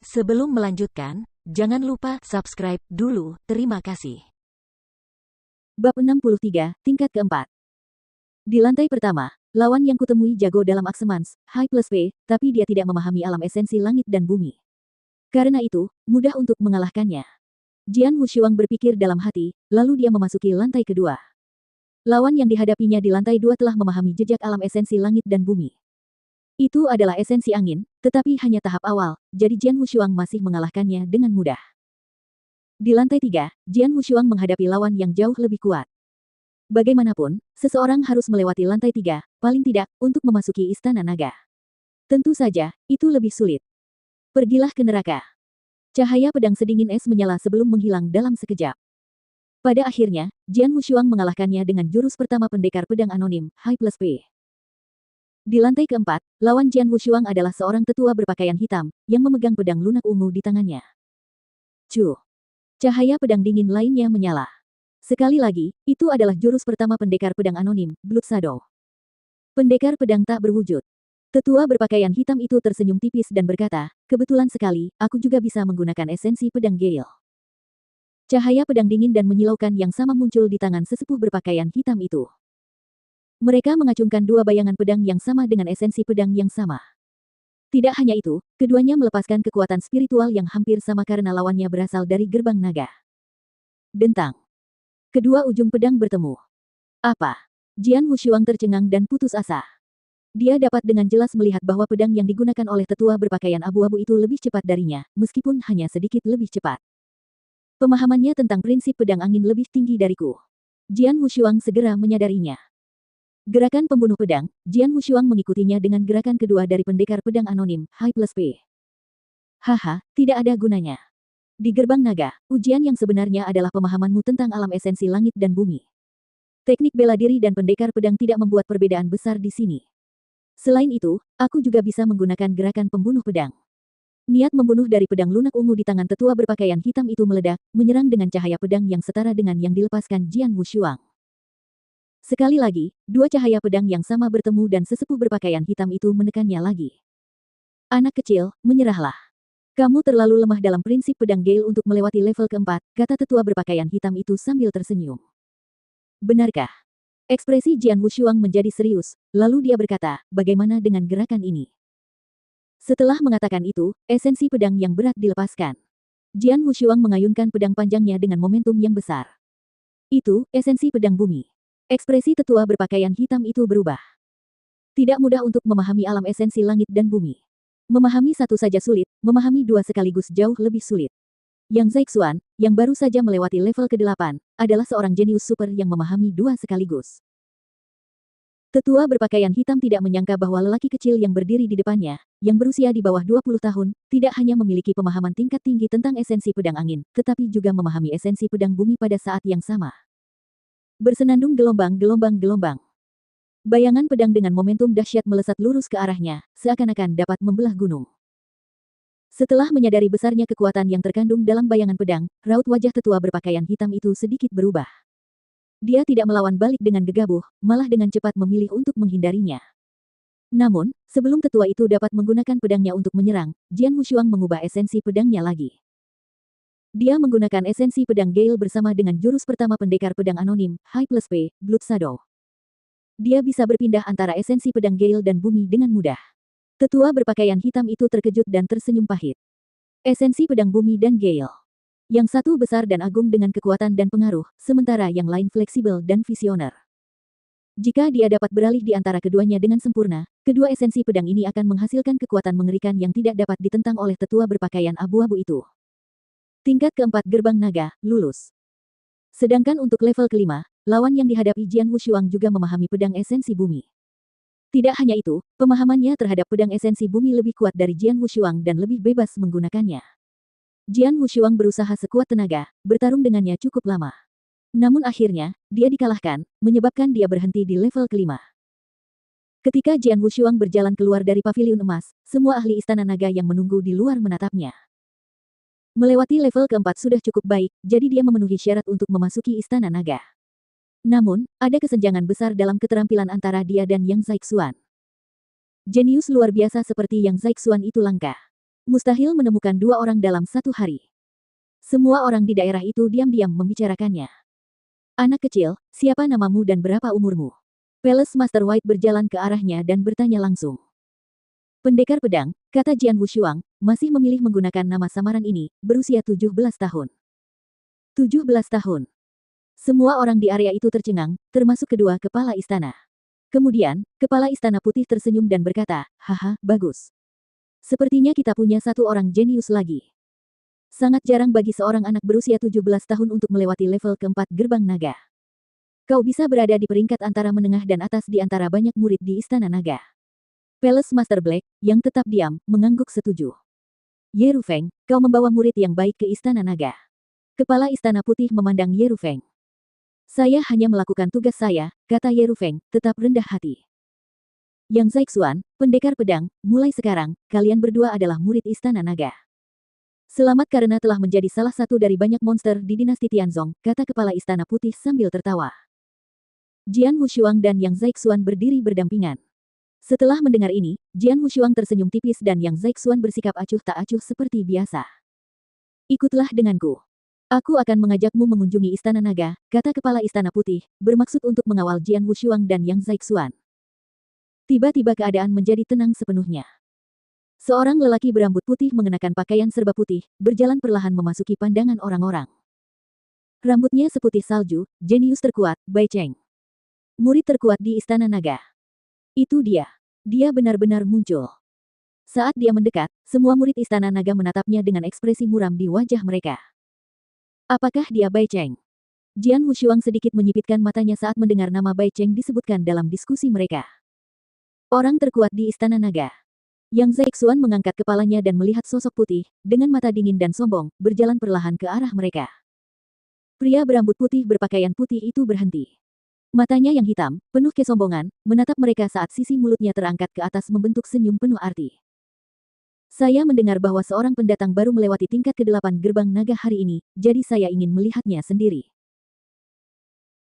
Sebelum melanjutkan, jangan lupa subscribe dulu. Terima kasih. Bab 63, tingkat keempat. Di lantai pertama, lawan yang kutemui jago dalam Aksemans, High plus P, tapi dia tidak memahami alam esensi langit dan bumi. Karena itu, mudah untuk mengalahkannya. Jian Wushuang berpikir dalam hati, lalu dia memasuki lantai kedua. Lawan yang dihadapinya di lantai dua telah memahami jejak alam esensi langit dan bumi. Itu adalah esensi angin, tetapi hanya tahap awal, jadi Jian Wushuang masih mengalahkannya dengan mudah. Di lantai tiga, Jian Wushuang menghadapi lawan yang jauh lebih kuat. Bagaimanapun, seseorang harus melewati lantai tiga, paling tidak, untuk memasuki Istana Naga. Tentu saja, itu lebih sulit. Pergilah ke neraka. Cahaya pedang sedingin es menyala sebelum menghilang dalam sekejap. Pada akhirnya, Jian Wushuang mengalahkannya dengan jurus pertama pendekar pedang anonim, High plus P. Di lantai keempat, lawan Jian Wushuang adalah seorang tetua berpakaian hitam, yang memegang pedang lunak ungu di tangannya. Cuh! Cahaya pedang dingin lainnya menyala. Sekali lagi, itu adalah jurus pertama pendekar pedang anonim, Blood Shadow. Pendekar pedang tak berwujud. Tetua berpakaian hitam itu tersenyum tipis dan berkata, kebetulan sekali, aku juga bisa menggunakan esensi pedang Gale. Cahaya pedang dingin dan menyilaukan yang sama muncul di tangan sesepuh berpakaian hitam itu. Mereka mengacungkan dua bayangan pedang yang sama dengan esensi pedang yang sama. Tidak hanya itu, keduanya melepaskan kekuatan spiritual yang hampir sama karena lawannya berasal dari gerbang naga. Dentang. Kedua ujung pedang bertemu. Apa? Jian Wushuang tercengang dan putus asa. Dia dapat dengan jelas melihat bahwa pedang yang digunakan oleh tetua berpakaian abu-abu itu lebih cepat darinya, meskipun hanya sedikit lebih cepat. Pemahamannya tentang prinsip pedang angin lebih tinggi dariku. Jian Wushuang segera menyadarinya. Gerakan pembunuh pedang, Jian Wushuang mengikutinya dengan gerakan kedua dari pendekar pedang anonim, High plus P. Haha, tidak ada gunanya. Di gerbang naga, ujian yang sebenarnya adalah pemahamanmu tentang alam esensi langit dan bumi. Teknik bela diri dan pendekar pedang tidak membuat perbedaan besar di sini. Selain itu, aku juga bisa menggunakan gerakan pembunuh pedang. Niat membunuh dari pedang lunak ungu di tangan tetua berpakaian hitam itu meledak, menyerang dengan cahaya pedang yang setara dengan yang dilepaskan Jian Wushuang. Sekali lagi, dua cahaya pedang yang sama bertemu dan sesepuh berpakaian hitam itu menekannya lagi. Anak kecil, menyerahlah. Kamu terlalu lemah dalam prinsip pedang Gale untuk melewati level keempat, kata tetua berpakaian hitam itu sambil tersenyum. Benarkah? Ekspresi Jian Wushuang menjadi serius, lalu dia berkata, bagaimana dengan gerakan ini? Setelah mengatakan itu, esensi pedang yang berat dilepaskan. Jian Wushuang mengayunkan pedang panjangnya dengan momentum yang besar. Itu, esensi pedang bumi. Ekspresi tetua berpakaian hitam itu berubah. Tidak mudah untuk memahami alam esensi langit dan bumi. Memahami satu saja sulit, memahami dua sekaligus jauh lebih sulit. Yang Zaixuan, yang baru saja melewati level ke-8, adalah seorang jenius super yang memahami dua sekaligus. Tetua berpakaian hitam tidak menyangka bahwa lelaki kecil yang berdiri di depannya, yang berusia di bawah 20 tahun, tidak hanya memiliki pemahaman tingkat tinggi tentang esensi pedang angin, tetapi juga memahami esensi pedang bumi pada saat yang sama. Bersenandung gelombang-gelombang-gelombang. Bayangan pedang dengan momentum dahsyat melesat lurus ke arahnya, seakan-akan dapat membelah gunung. Setelah menyadari besarnya kekuatan yang terkandung dalam bayangan pedang, raut wajah tetua berpakaian hitam itu sedikit berubah. Dia tidak melawan balik dengan gegabah, malah dengan cepat memilih untuk menghindarinya. Namun, sebelum tetua itu dapat menggunakan pedangnya untuk menyerang, Jian Wushuang mengubah esensi pedangnya lagi. Dia menggunakan esensi pedang Gale bersama dengan jurus pertama pendekar pedang anonim, High plus P, Blood Shadow. Dia bisa berpindah antara esensi pedang Gale dan bumi dengan mudah. Tetua berpakaian hitam itu terkejut dan tersenyum pahit. Esensi pedang bumi dan Gale. Yang satu besar dan agung dengan kekuatan dan pengaruh, sementara yang lain fleksibel dan visioner. Jika dia dapat beralih di antara keduanya dengan sempurna, kedua esensi pedang ini akan menghasilkan kekuatan mengerikan yang tidak dapat ditentang oleh tetua berpakaian abu-abu itu. Tingkat keempat gerbang naga, lulus. Sedangkan untuk level kelima, lawan yang dihadapi Jian Wushuang juga memahami pedang esensi bumi. Tidak hanya itu, pemahamannya terhadap pedang esensi bumi lebih kuat dari Jian Wushuang dan lebih bebas menggunakannya. Jian Wushuang berusaha sekuat tenaga, bertarung dengannya cukup lama. Namun akhirnya, dia dikalahkan, menyebabkan dia berhenti di level kelima. Ketika Jian Wushuang berjalan keluar dari paviliun emas, semua ahli istana naga yang menunggu di luar menatapnya. Melewati level keempat sudah cukup baik, jadi dia memenuhi syarat untuk memasuki istana naga. Namun, ada kesenjangan besar dalam keterampilan antara dia dan Yang Zaixuan. Jenius luar biasa seperti Yang Zaixuan itu langka. Mustahil menemukan dua orang dalam satu hari. Semua orang di daerah itu diam-diam membicarakannya. Anak kecil, siapa namamu dan berapa umurmu? Palace Master White berjalan ke arahnya dan bertanya langsung. Pendekar pedang, kata Jian Wushuang, masih memilih menggunakan nama samaran ini, berusia 17 tahun. 17 tahun. Semua orang di area itu tercengang, termasuk kedua kepala istana. Kemudian, kepala istana putih tersenyum dan berkata, haha, bagus. Sepertinya kita punya satu orang jenius lagi. Sangat jarang bagi seorang anak berusia 17 tahun untuk melewati level keempat gerbang naga. Kau bisa berada di peringkat antara menengah dan atas di antara banyak murid di Istana Naga. Palace Master Black, yang tetap diam, mengangguk setuju. Ye Rufeng, kau membawa murid yang baik ke Istana Naga. Kepala Istana Putih memandang Ye Rufeng. Saya hanya melakukan tugas saya, kata Ye Rufeng, tetap rendah hati. Yang Zaixuan, pendekar pedang, mulai sekarang, kalian berdua adalah murid Istana Naga. Selamat karena telah menjadi salah satu dari banyak monster di dinasti Tianzong, kata kepala Istana Putih sambil tertawa. Jian Wushuang dan Yang Zaixuan berdiri berdampingan. Setelah mendengar ini, Jian Wushuang tersenyum tipis dan Yang Zaixuan bersikap acuh tak acuh seperti biasa. Ikutlah denganku. Aku akan mengajakmu mengunjungi Istana Naga, kata kepala Istana Putih, bermaksud untuk mengawal Jian Wushuang dan Yang Zaixuan. Tiba-tiba keadaan menjadi tenang sepenuhnya. Seorang lelaki berambut putih mengenakan pakaian serba putih, berjalan perlahan memasuki pandangan orang-orang. Rambutnya seputih salju, jenius terkuat, Bai Cheng. Murid terkuat di Istana Naga. Itu dia. Dia benar-benar muncul. Saat dia mendekat, semua murid Istana Naga menatapnya dengan ekspresi muram di wajah mereka. Apakah dia Bai Cheng? Jian Wushuang sedikit menyipitkan matanya saat mendengar nama Bai Cheng disebutkan dalam diskusi mereka. Orang terkuat di Istana Naga. Yang Zaixuan mengangkat kepalanya dan melihat sosok putih, dengan mata dingin dan sombong, berjalan perlahan ke arah mereka. Pria berambut putih berpakaian putih itu berhenti. Matanya yang hitam, penuh kesombongan, menatap mereka saat sisi mulutnya terangkat ke atas membentuk senyum penuh arti. Saya mendengar bahwa seorang pendatang baru melewati tingkat ke-8 gerbang naga hari ini, jadi saya ingin melihatnya sendiri.